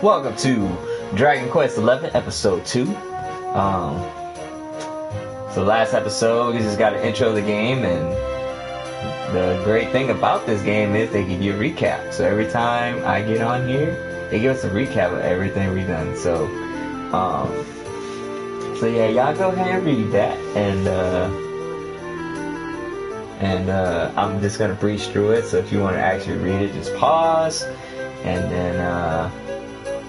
Welcome to Dragon Quest XI, Episode 2. So last episode, we just got an intro of the game, and the great thing about this game is they give you a recap. So every time I get on here, they give us a recap of everything we've done. So yeah, y'all go ahead and read that, and I'm just gonna breeze through it. So if you want to actually read it, just pause, and then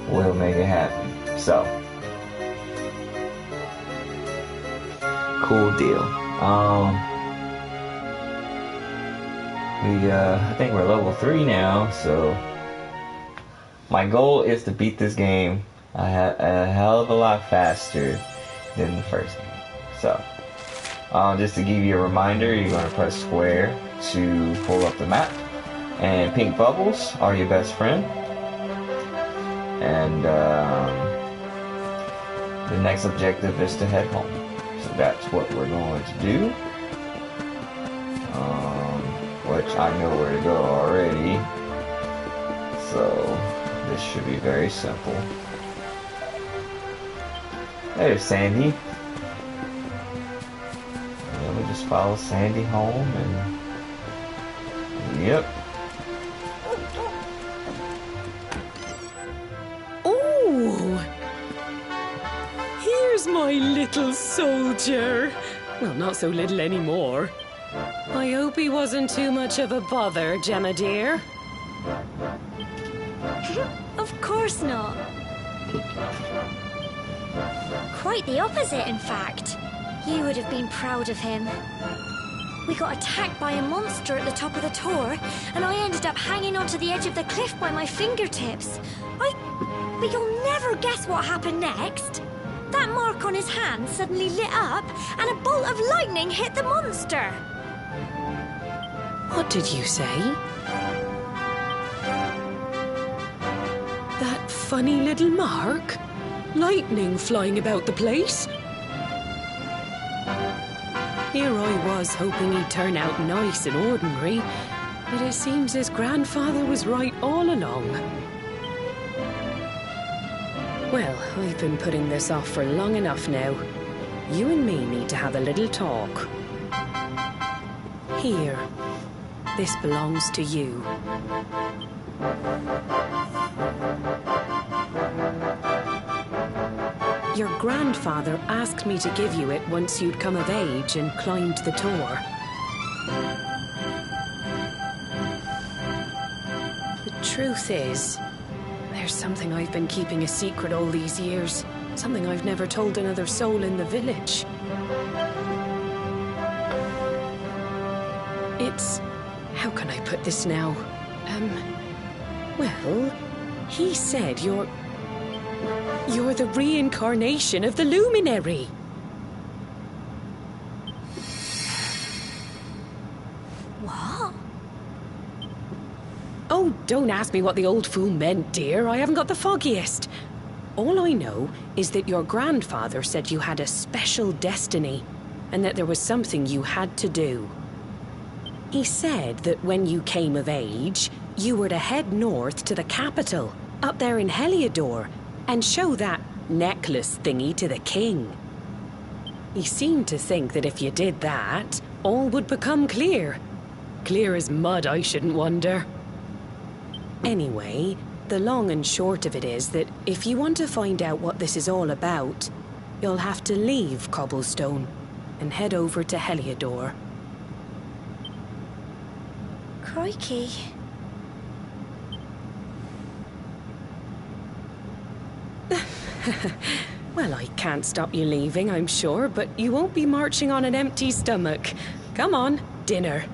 we'll make it happen. So, cool deal. I think we're level 3 now, so my goal is to beat this game a hell of a lot faster than the first game. So, just to give you a reminder, you're going to press square to pull up the map, and pink bubbles are your best friend. And the next objective is to head home. So that's what we're going to do. Which I know where to go already. So this should be very simple. There's Sandy. And we just follow Sandy home and yep. My little soldier. Well, not so little anymore. I hope he wasn't too much of a bother, Gemma dear. Of course not. Quite the opposite, in fact. You would have been proud of him. We got attacked by a monster at the top of the tower, and I ended up hanging onto the edge of the cliff by my fingertips. But you'll never guess what happened next. That mark on his hand suddenly lit up, and a bolt of lightning hit the monster. What did you say? That funny little mark? Lightning flying about the place? Here I was hoping he'd turn out nice and ordinary, but it seems his grandfather was right all along. Well, I've been putting this off for long enough now. You and me need to have a little talk. Here. This belongs to you. Your grandfather asked me to give you it once you'd come of age and climbed the tower. The truth is, there's something I've been keeping a secret all these years. Something I've never told another soul in the village. It's... how can I put this now? Well, he said you're the reincarnation of the Luminary. What? Oh, don't ask me what the old fool meant, dear. I haven't got the foggiest. All I know is that your grandfather said you had a special destiny, and that there was something you had to do. He said that when you came of age, you were to head north to the capital, up there in Heliodor, and show that necklace thingy to the king. He seemed to think that if you did that, all would become clear. Clear as mud, I shouldn't wonder. Anyway, the long and short of it is that if you want to find out what this is all about, you'll have to leave Cobblestone and head over to Heliodor. Crikey. Well, I can't stop you leaving, I'm sure, but you won't be marching on an empty stomach. Come on, dinner.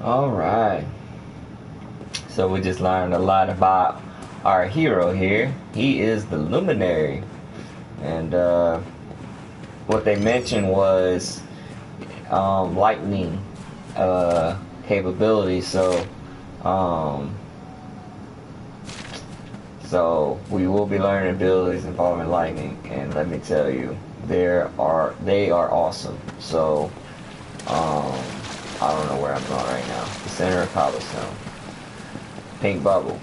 Alright. So we just learned a lot about our hero here. He is the Luminary. And what they mentioned was lightning capabilities. So we will be learning abilities involving lightning, and let me tell you, they are awesome. So I don't know where I'm going right now. The center of cobblestone. Pink bubble.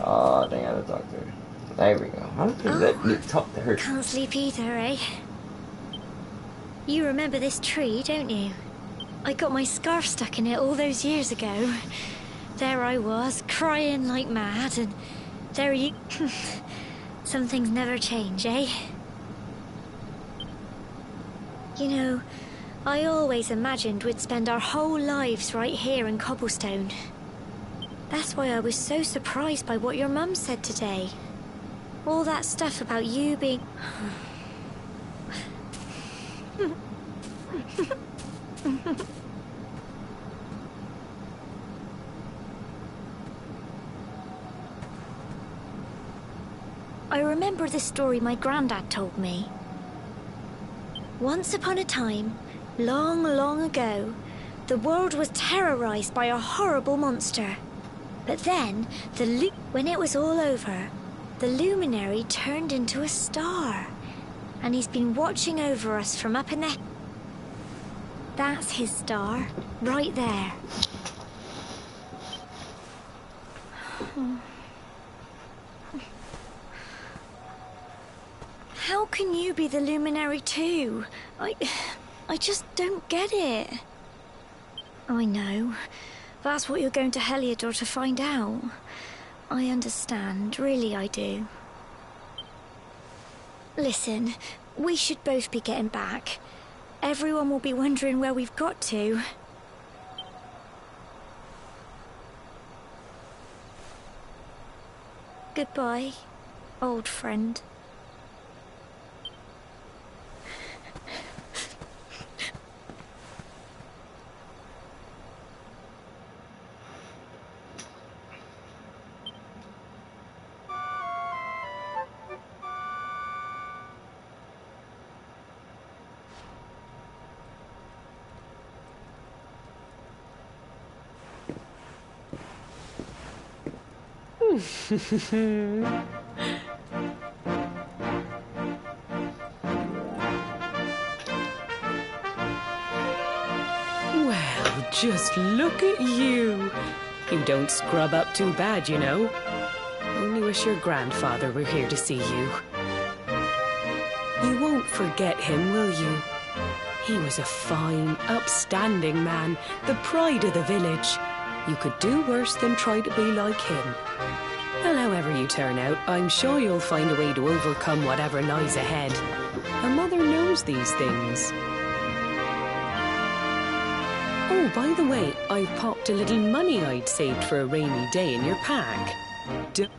Oh, dang, I have to talk to her. There we go. How did let me talk to her? Can't sleep either, eh? You remember this tree, don't you? I got my scarf stuck in it all those years ago. There I was, crying like mad, and there you... Some things never change, eh? You know, I always imagined we'd spend our whole lives right here in Cobblestone. That's why I was so surprised by what your mum said today. All that stuff about you being... I remember the story my granddad told me. Once upon a time, long, long ago, the world was terrorized by a horrible monster. But then, when it was all over, the luminary turned into a star. And he's been watching over us from up in the... That's his star, right there. How can you be the luminary too? I just don't get it. I know. That's what you're going to Heliodor to find out. I understand, really I do. Listen, we should both be getting back. Everyone will be wondering where we've got to. Goodbye, old friend. Well, just look at you. You don't scrub up too bad, you know. Only wish your grandfather were here to see you. You won't forget him, will you? He was a fine, upstanding man, the pride of the village. You could do worse than try to be like him. Well, however you turn out, I'm sure you'll find a way to overcome whatever lies ahead. A mother knows these things. Oh, by the way, I've popped a little money I'd saved for a rainy day in your pack.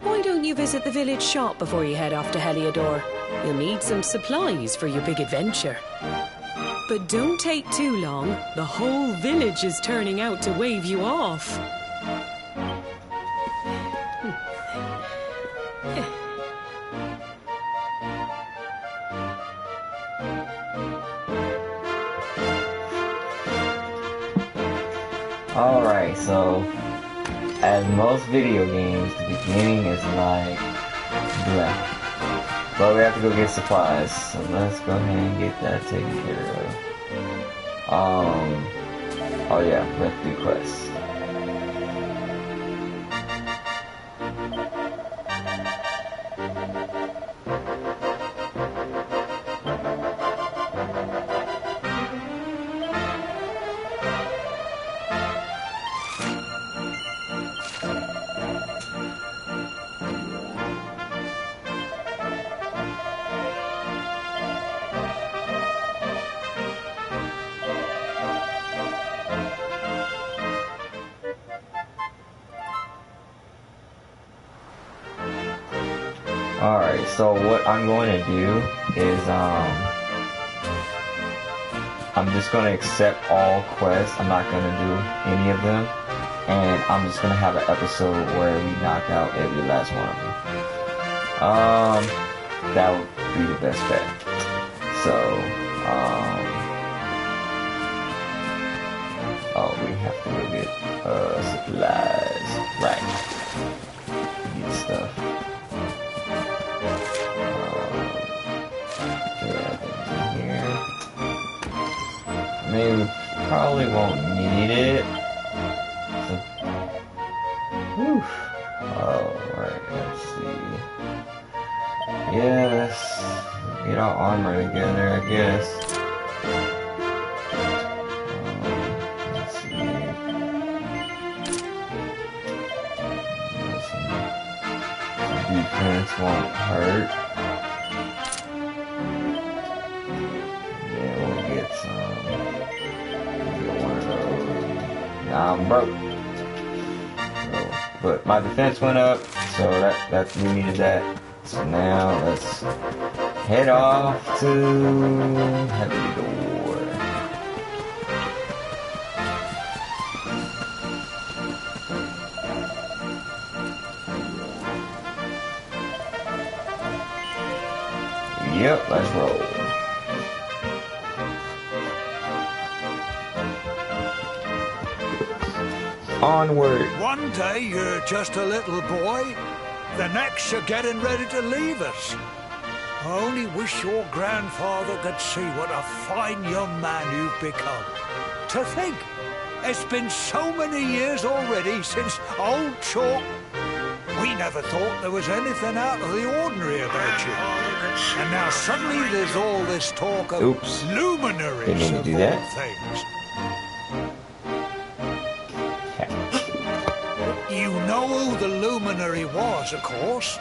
Why don't you visit the village shop before you head off to Heliodor? You'll need some supplies for your big adventure. But don't take too long. The whole village is turning out to wave you off. Alright, so as most video games, the beginning is like blah. But we have to go get supplies, so let's go ahead and get that taken care of. Oh yeah, let's do quests. Alright, so what I'm going to do is, I'm just going to accept all quests. I'm not going to do any of them. and I'm just gonna have an episode where we knock out every last one of them. That would be the best bet. So, oh, we have to go get supplies. Right. Need stuff. Yeah, things in here. I mean, we probably won't need it. So, whew. Alright, let's see. Yeah, let's get our armor together, I guess. Let's see. Some defense won't hurt. Yeah, we'll get some. We'll get one of those. Nah, I'm broke. So, but my defense went up, so that we needed that. So now let's head off to Heavy Door. Yep, let's roll. Onward. One day you're just a little boy, the next you're getting ready to leave us. I only wish your grandfather could see what a fine young man you've become. To think, it's been so many years already since old Chalk. We never thought there was anything out of the ordinary about you. And now suddenly there's all this talk of luminaries Didn't mean to of do all that. things. You know who the luminary was, of course.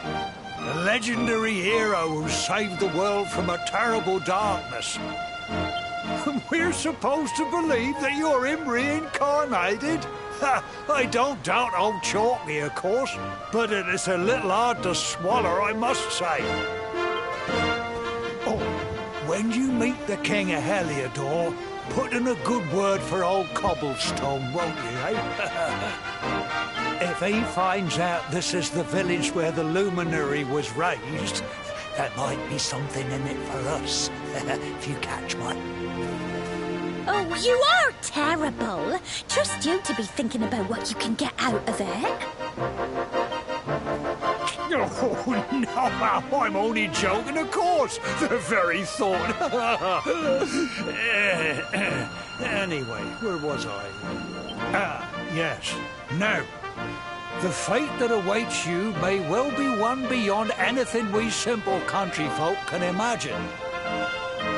The legendary hero who saved the world from a terrible darkness. We're supposed to believe that you're him reincarnated? I don't doubt old Chalky, of course, but it is a little hard to swallow, I must say. Oh, when you meet the King of Heliodor, put in a good word for old Cobblestone, won't you, eh? If he finds out this is the village where the luminary was raised, there might be something in it for us, if you catch my... Oh, you are terrible. Trust you to be thinking about what you can get out of it. Oh, no, I'm only joking, of course. The very thought. Anyway, where was I? Ah, yes. Now, the fate that awaits you may well be one beyond anything we simple country folk can imagine.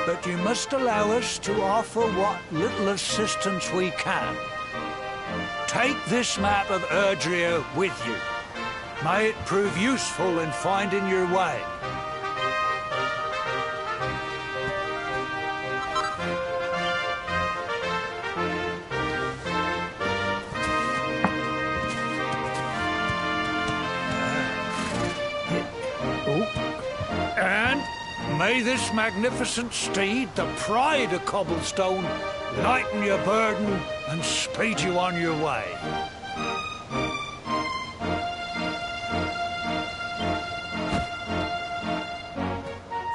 But you must allow us to offer what little assistance we can. Take this map of Erdrea with you. May it prove useful in finding your way. And may this magnificent steed, the pride of Cobblestone, lighten your burden and speed you on your way.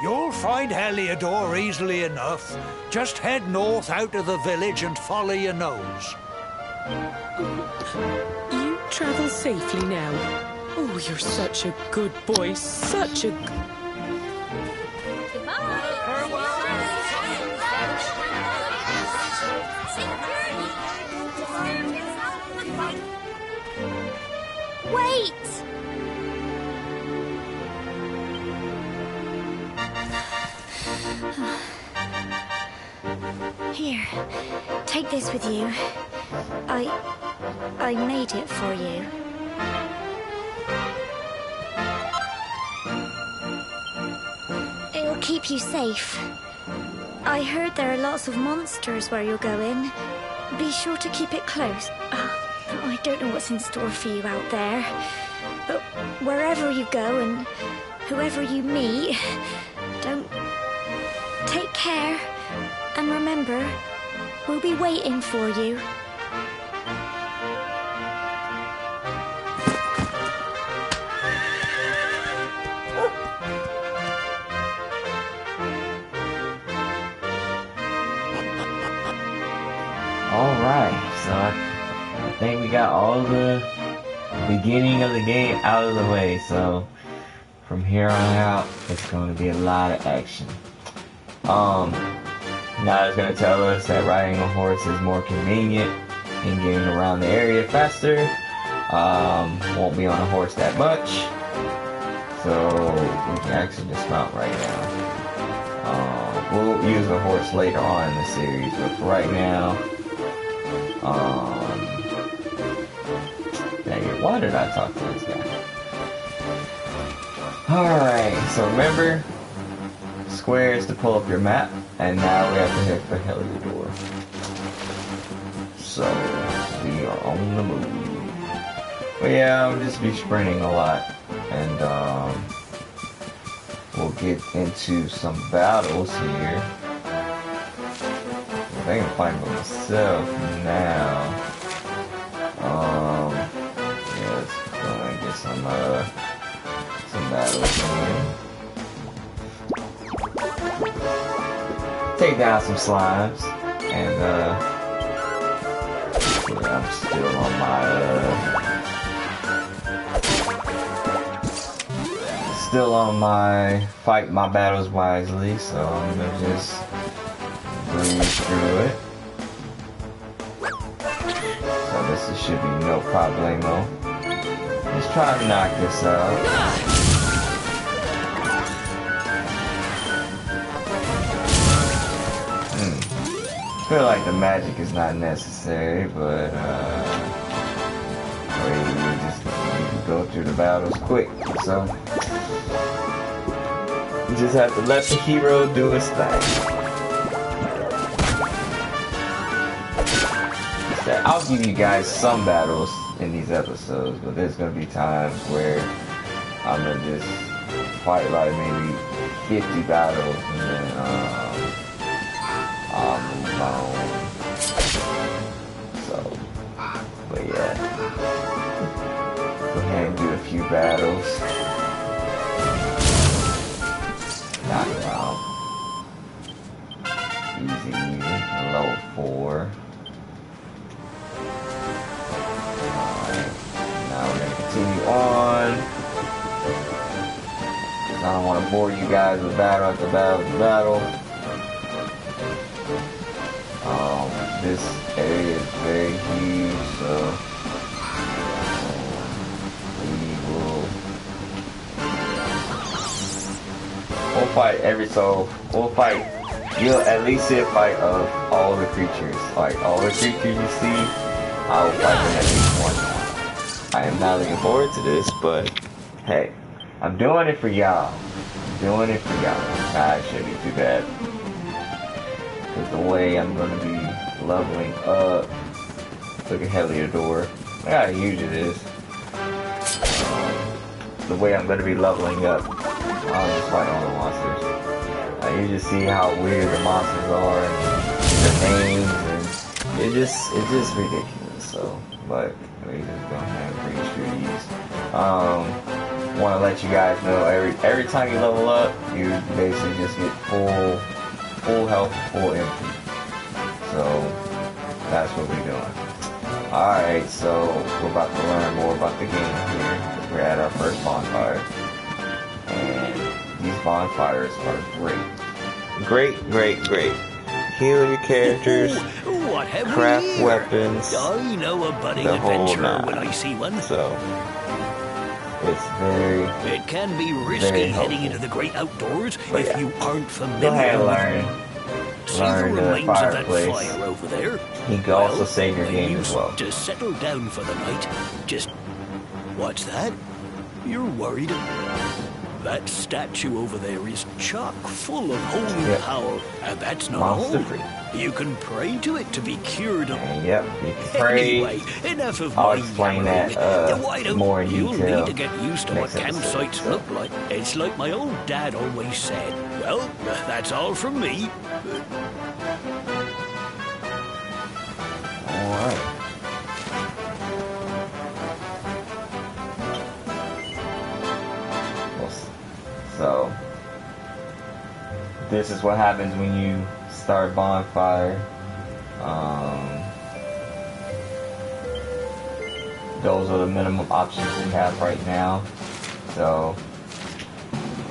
You'll find Heliodor easily enough. Just head north out of the village and follow your nose. You travel safely now. Oh, you're such a good boy, such a... Wait! Here, take this with you. I made it for you. It'll keep you safe. I heard there are lots of monsters where you're going. Be sure to keep it close. I don't know what's in store for you out there. But wherever you go and whoever you meet, don't... Take care. And remember, we'll be waiting for you. Alright, so I think we got all the beginning of the game out of the way, so from here on out, it's going to be a lot of action. Now it's going to tell us that riding a horse is more convenient and getting around the area faster. Won't be on a horse that much, so we can actually dismount right now. We'll use a horse later on in the series, but for right now, dang it, why did I talk to this guy? Alright, so remember, square is to pull up your map, and now we have to hit the Heliodor. So, we are on the move. But yeah, I'll just be sprinting a lot, and we'll get into some battles here. If I can find myself now. Yeah, let's go and get some battles in. Take down some slimes, and I'm still on my fight my battles wisely, so I'm gonna just breeze through it. So this should be no problemo. Let's try to knock this out. I feel like the magic is not necessary, but we just need to go through the battles quick, so you just have to let the hero do his thing. So I'll give you guys some battles in these episodes, but there's gonna be times where I'm gonna just fight like maybe 50 battles and then I'll move on. So, but yeah, go ahead and do a few battles. Knock him out. Easy, level 4. Alright, now we're gonna continue on. I don't want to bore you guys with battle after battle after battle. This area is very huge, so we'll fight you'll at least see a fight of all the creatures. Like all the creatures you see, I will fight them at least one time. I am not looking forward to this, but hey, I'm doing it for y'all. Nah, it shouldn't be too bad. Because the way I'm going to be leveling up, look at Heliodor, look how huge it is. The way I'm going to be leveling up, I'll just fight all the monsters. You just see how weird the monsters are and their names, and it's just ridiculous. So, but we just go ahead and breeze through these. Want to let you guys know every time you level up, you basically just get full health, full MP. So that's what we're doing. Alright, so we're about to learn more about the game here. We're at our first bonfire. And these bonfires are great. Great. Heal your characters, craft weapons, I know a budding the whole adventurer nine. when I see one. So it's very, It can be risky heading helpful. into the great outdoors But if yeah. you aren't Go familiar ahead and with learn. See Learn the the remains of that fireplace. fire over there? You can also save your they game as used well. to settle down for the night. Just what's that? You're worried? That statue over there is chock full of holy Yep. power, and that's not Monster all. free. You can pray to it to be cured of. And yep, you can pray. Anyway, enough of I'll my explain yammering. that, Why don't more in you'll detail need to get used to what next episode, campsites so. look like. It's like my old dad always said. Well, that's all from me. Alright. So, this is what happens when you start bonfire. those are the minimum options we have right now. So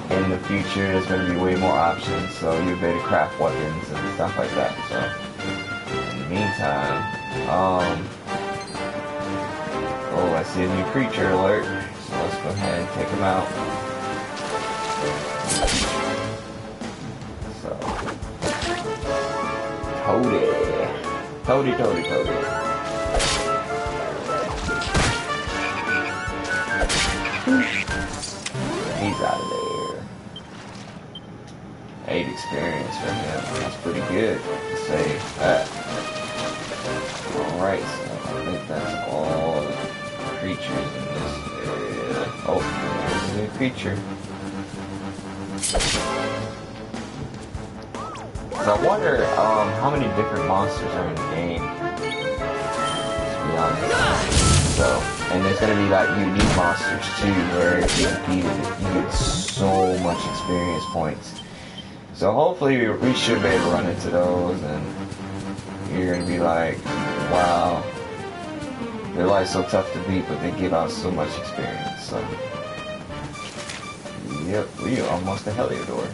in the future, there's going to be way more options. So you'll be able to craft weapons and stuff like that. So in the meantime, oh, I see a new creature alert. So let's go ahead and take him out. So Toady. He's out of there. 8 experience for him. That's pretty good to say that. Alright, so I think that's all the creatures in this area. Oh, there's a new creature. So I wonder how many different monsters are in the game. To be honest. So, and there's gonna be like unique monsters too, where if you defeat it, you get so much experience points. So hopefully we should be able to run into those, and you're gonna be like, wow, they're like so tough to beat, but they give out so much experience. So, yep, we are almost to Heliodor.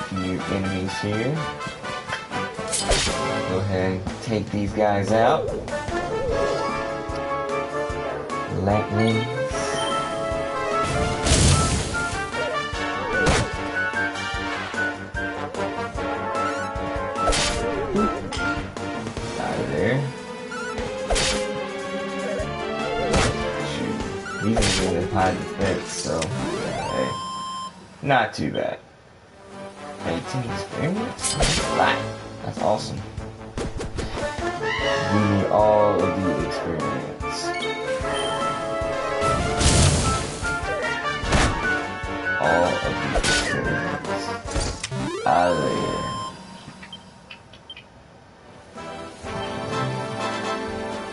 New enemies here. Go ahead and take these guys out. Latlins. Out of there. Shoot. These are really high defense, so hey, not too bad. 18 experience? That's awesome. Give me all of the experience. All of the experience. Out of there.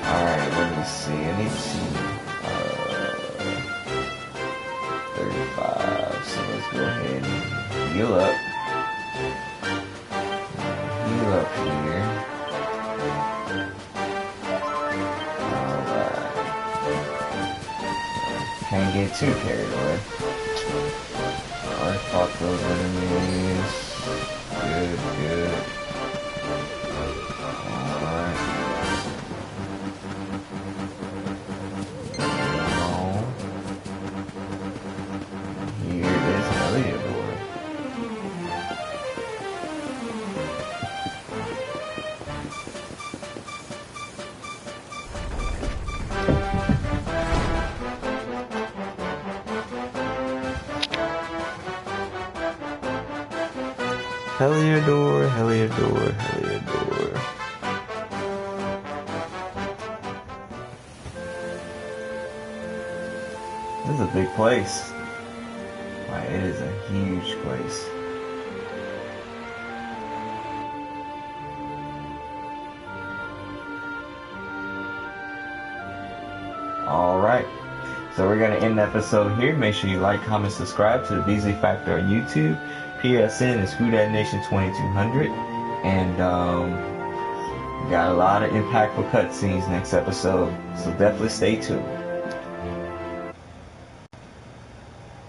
Alright, let me see. I need to see. 35. So let's go ahead and heal up. Up here. Alright. Can't get too carried away. Alright, fought those enemies. Good. Alright. Here is Heliodor. Heliodor. This is a big place. Like, it is a huge place. Alright. So we're going to end the episode here. Make sure you like, comment, subscribe to the Beasley Factor on YouTube. PSN is WhoDatNation2200. And got a lot of impactful cutscenes next episode. So definitely stay tuned.